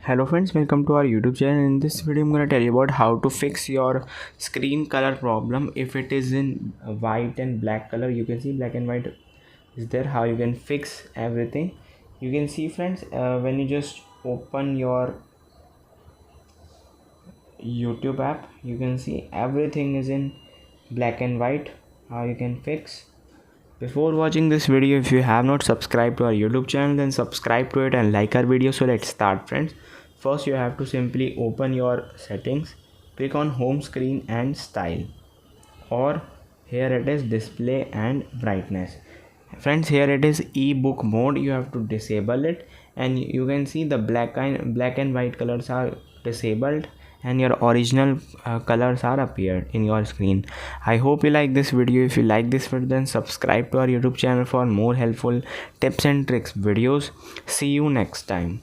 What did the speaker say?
Hello friends, welcome to our YouTube channel. In this video I'm going to tell you about how to fix your screen color problem. If it is in white and black color, you can see black and white is there, how you can fix everything. You can see friends, when you just open your YouTube app, you can see everything is in black and white, how you can fix. Before watching this video, if you have not subscribed to our YouTube channel, then subscribe to it and like our video. So let's start friends. First you have to simply open your settings, click on home screen and style, or here it is display and brightness. Friends, here it is ebook mode, you have to disable it, and you can see the black and white colors are disabled and your original colors are appeared in your screen. I hope you like this video. If you like this video, then subscribe to our YouTube channel for more helpful tips and tricks videos. See you next time.